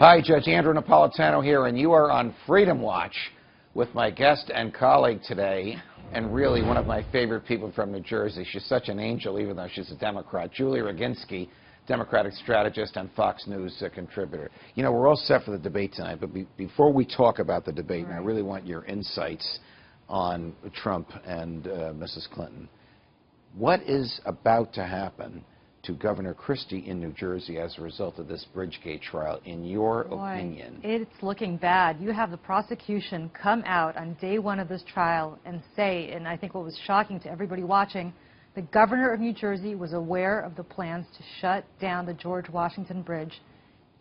Hi, Judge Andrew Napolitano here, and you are on Freedom Watch with my guest and colleague today, and really one of my favorite people from New Jersey. She's such an angel, even though she's a Democrat. Julie Roginsky, Democratic strategist and Fox News contributor. You know, we're all set for the debate tonight, but before we talk about the debate, and I really want your insights on Trump and Mrs. Clinton. What is about to happen to Governor Christie in New Jersey as a result of this Bridgegate trial, in your opinion? It's looking bad. You have the prosecution come out on day one of this trial and say, and I think what was shocking to everybody watching, the governor of New Jersey was aware of the plans to shut down the George Washington Bridge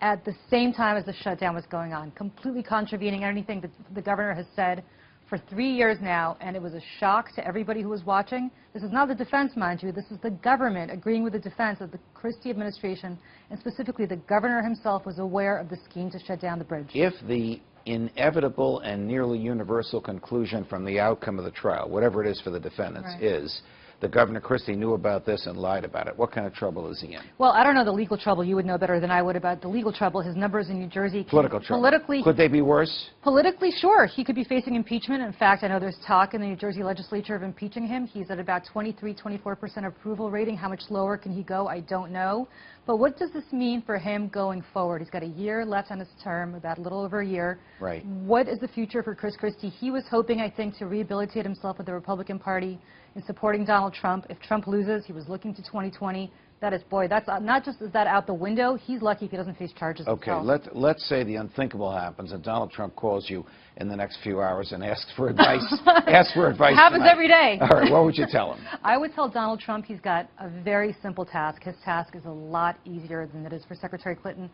at the same time as the shutdown was going on, completely contravening anything that the governor has said for 3 years now, and it was a shock to everybody who was watching. This is not the defense, mind you. This is the government agreeing with the defense of the Christie administration, and specifically the governor himself was aware of the scheme to shut down the bridge. If the inevitable and nearly universal conclusion from the outcome of the trial, whatever it is for the defendants, is the Governor Christie knew about this and lied about it, what kind of trouble is he in? Well, I don't know the legal trouble. You would know better than I would about the legal trouble. His numbers in New Jersey. Political trouble. Politically, could they be worse? Politically, sure. He could be facing impeachment. In fact, I know there's talk in the New Jersey legislature of impeaching him. He's at about 24% approval rating. How much lower can he go? I don't know. But what does this mean for him going forward? He's got a year left on his term, about a little over a year. Right. What is the future for Chris Christie? He was hoping, I think, to rehabilitate himself with the Republican Party in supporting Donald Trump. If Trump loses, he was looking to 2020. That is, boy, that's not just is that out the window. He's lucky if he doesn't face charges himself. Okay, let's say the unthinkable happens and Donald Trump calls you in the next few hours and asks for advice. Asks for advice. It happens tonight. every day. All right, what would you tell him? I would tell Donald Trump he's got a very simple task. His task is a lot easier than it is for Secretary Clinton.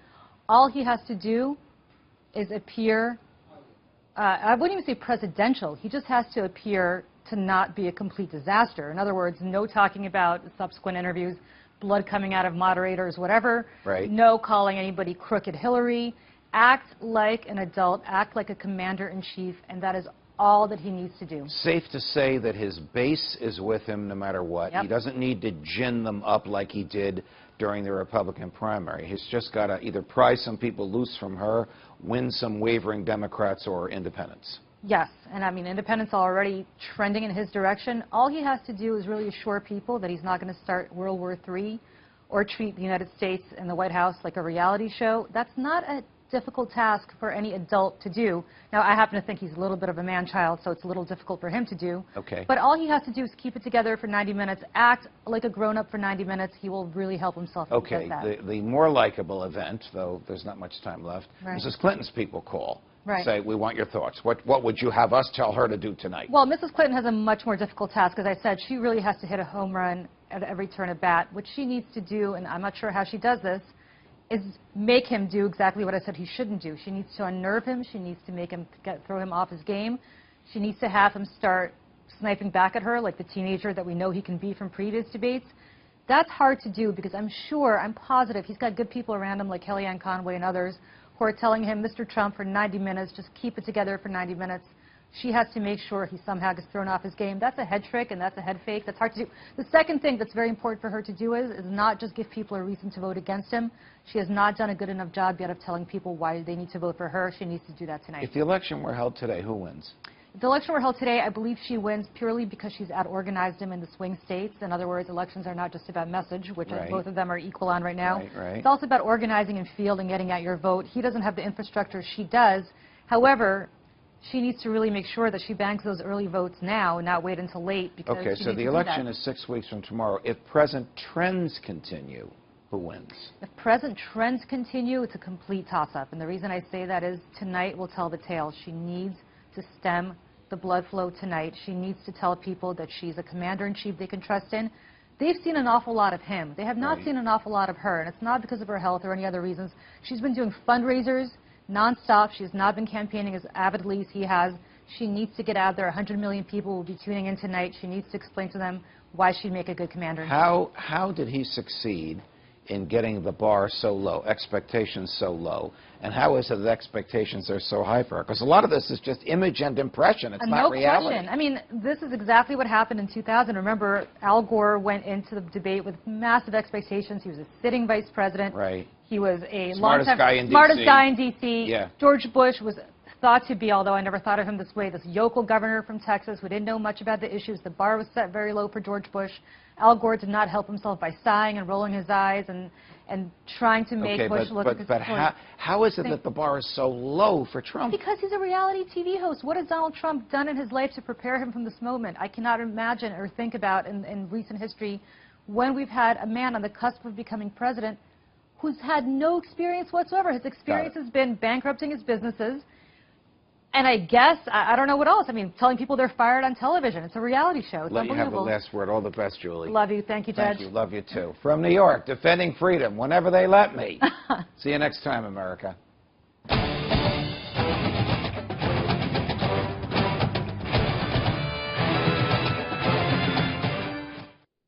All he has to do is appear, I wouldn't even say presidential, he just has to appear to not be a complete disaster. In other words, no talking about subsequent interviews, blood coming out of moderators, whatever. Right. No calling anybody crooked Hillary. Act like an adult, act like a commander-in-chief, and that is all that he needs to do. Safe to say that his base is with him no matter what. Yep. He doesn't need to gin them up like he did during the Republican primary. He's just got to either pry some people loose from her, win some wavering Democrats or independents. Yes, and I mean, independents are already trending in his direction. All he has to do is really assure people that he's not going to start World War III or treat the United States and the White House like a reality show. That's not a difficult task for any adult to do. Now, I happen to think he's a little bit of a man-child, so it's a little difficult for him to do. Okay. But all he has to do is keep it together for 90 minutes, act like a grown-up for 90 minutes. He will really help himself if he does that. The more likable event, though there's not much time left, Mrs. Clinton's people call. Say, we want your thoughts. What would you have us tell her to do tonight? Well, Mrs. Clinton has a much more difficult task. As I said, she really has to hit a home run at every turn of bat. What she needs to do, and I'm not sure how she does this, is make him do exactly what I said he shouldn't do. She needs to unnerve him. She needs to make him throw him off his game. She needs to have him start sniping back at her like the teenager that we know he can be from previous debates. That's hard to do because I'm positive he's got good people around him like Kellyanne Conway and others who are telling him, Mr. Trump, for 90 minutes, just keep it together for 90 minutes. She has to make sure he somehow gets thrown off his game. That's a head trick and that's a head fake. That's hard to do. The second thing that's very important for her to do is not just give people a reason to vote against him. She has not done a good enough job yet of telling people why they need to vote for her. She needs to do that tonight. If the election were held today, who wins? If the election were held today, I believe she wins purely because she's out-organized him in the swing states. In other words, elections are not just about message, which both of them are equal on right now. It's also about organizing in field and getting out your vote. He doesn't have the infrastructure. She does. However, she needs to really make sure that she banks those early votes now and not wait until late. Because okay, so the election is 6 weeks from tomorrow. If present trends continue, who wins? If present trends continue, it's a complete toss-up. And the reason I say that is tonight will tell the tale. She needs to stem the blood flow tonight. She needs to tell people that she's a commander-in-chief they can trust in. They've seen an awful lot of him. They have not seen an awful lot of her, and it's not because of her health or any other reasons. She's been doing fundraisers nonstop. She has not been campaigning as avidly as he has. She needs to get out there. 100 million people will be tuning in tonight. She needs to explain to them why she'd make a good commander-in-chief. How did he succeed in getting the bar so low, expectations so low? And how is it that expectations are so high for her? Because a lot of this is just image and impression. It's not reality. No question. I mean, this is exactly what happened in 2000. Remember, Al Gore went into the debate with massive expectations. He was a sitting vice president. Right. He was a Smartest guy in D.C. smartest guy in D.C. Yeah. George Bush was thought to be, although I never thought of him this way, this yokel governor from Texas who didn't know much about the issues. The bar was set very low for George Bush. Al Gore did not help himself by sighing and rolling his eyes and trying to make Bush look like a but how is it that the bar is so low for Trump? Because he's a reality TV host. What has Donald Trump done in his life to prepare him from this moment? I cannot imagine or think about in recent history when we've had a man on the cusp of becoming president who's had no experience whatsoever. His experience has been bankrupting his businesses, and I guess, I don't know what else. I mean, telling people they're fired on television. It's a reality show. It's Let you have the unbelievable. last word. All the best, Julie. Love you. Thank you, Judge. Thank you. Love you, too. From New York, defending freedom whenever they let me. See you next time, America.